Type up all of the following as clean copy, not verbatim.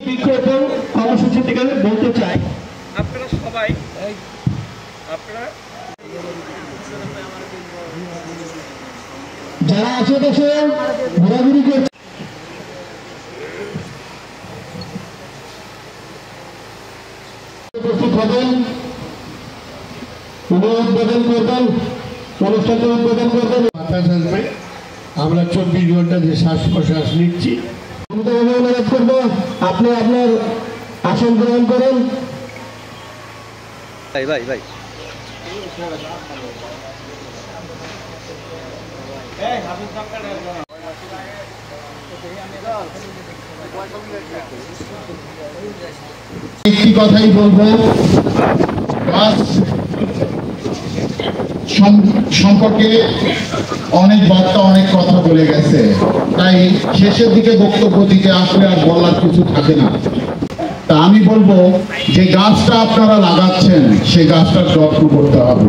বিক্ষোভের কর্মসূচি থেকে বলতে চাই, আপনারা সবাই যারা আশেপাশে ঘোরাঘুরি করছে উপস্থিত হবেন, উদ্বোধন করবেন, অনুষ্ঠানটি উদ্বোধন করবেন। বাতাস আসবে, আমরা 24 ঘন্টা যে শ্বাস প্রশ্বাস নিচ্ছি। অনুরোধ করবো আপনি আপনার আসন গ্রহণ করেন। ভাই ভাই ভাই একটি কথাই বলবো, গাছ সম্পর্কে অনেক বক্তা অনেক কথা বলে গেছে, তাই শেষের দিকে বক্তব্য দিতে আসলে আর বলার কিছু থাকে না। তা আমি বলবো যে গাছটা আপনারা লাগাচ্ছেন সেই গাছটার যত্ন করতে হবে।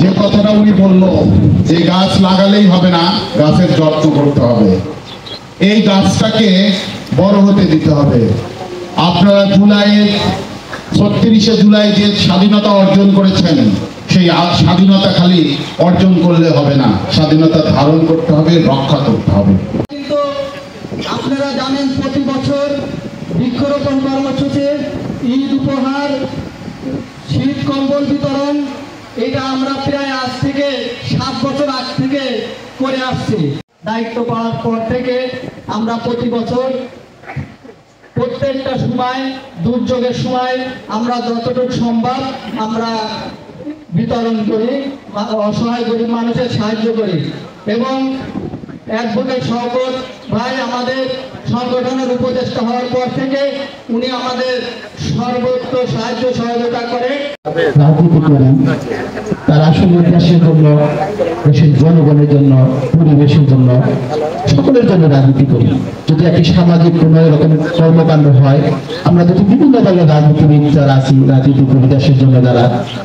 যে কথাটা উনি বললো যে গাছ লাগালেই হবে না, গাছের যত্ন করতে হবে। এই গাছটাকে বড় হতে দিতে হবে। আপনারা 36শে জুলাই যে স্বাধীনতা অর্জন করেছেন, সেই স্বাধীনতা খালি অর্জন করলে হবে না, স্বাধীনতা ধারণ করতে হবে, রক্ষা করতে হবে। কিন্তু আপনারা জানেন প্রতি বছর বৃক্ষরোপণ কর্মসূচি, ঈদ উপহার, শীত কম্বল বিতরণ, এটা আমরা প্রায় আজ থেকে 7 বছর আগ থেকে করে আসছি। দায়িত্ব পাওয়ার পর থেকে আমরা প্রতি বছর প্রত্যেকটা সময়, দুর্যোগের সময় আমরা যতটুকু সম্ভব আমরা বিতরণ করি, অসহায় গরিব মানুষের সাহায্য করি। এবং অ্যাডভোকেট শওকত ভাই আমাদের সংগঠনের উপদেষ্টা হওয়ার পর থেকে উনি আমাদের সর্বোচ্চ সাহায্য সহযোগিতা করে। রাজনীতি করেন, তার আসলে দেশের জন্য, দেশের জনগণের জন্য, পরিবেশের জন্য, সকলের জন্য রাজনীতি করি। যদি একটি সামাজিক কোন রকমের কর্মকাণ্ড হয়, আমরা যদি বিভিন্ন দলের রাজনীতিবিদ যারা আছি, রাজনীতি করি দেশের জন্য যারা,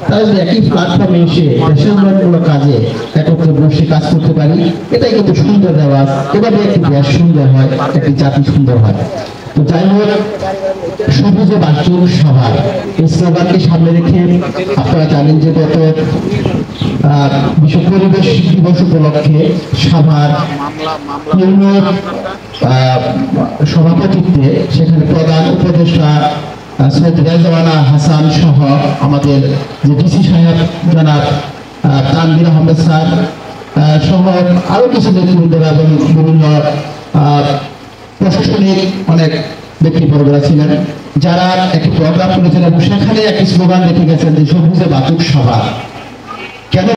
তারা যদি একই প্ল্যাটফর্মে এসে দেশের উন্নয়নমূলক কাজে একত্রে বসে কাজ করতে পারি, এটাই কিন্তু সুন্দর দেওয়া। এভাবে একটি দেশ সুন্দর হয়, একটি জাতি সুন্দর হয়। তো যাই হোক, সবুজে বাঁচুন সবার এই স্লোগানকে সামনে রেখে আপনারা জানেন যে গত বিশ্ব পরিবেশ দিবস উপলক্ষে সভার সভাপতিত্বে সেখানে প্রধান উপদেষ্টা সৈয়দ রেজওয়ানা হাসান সহ আমাদের যে ডিসি সাহেব জনাব তানভীর আহমেদ স্যার সহ আরো কিছু নেতৃবৃন্দরা এবং বিভিন্ন প্রশাসনিক অনেক ব্যক্তিবর্গরা ছিলেন, যারা একটি প্রোগ্রাম করেছেন এবং সেখানে একটি স্লোগান রেখে গেছেন যে সবুজে বাঁচুক সবার। কেন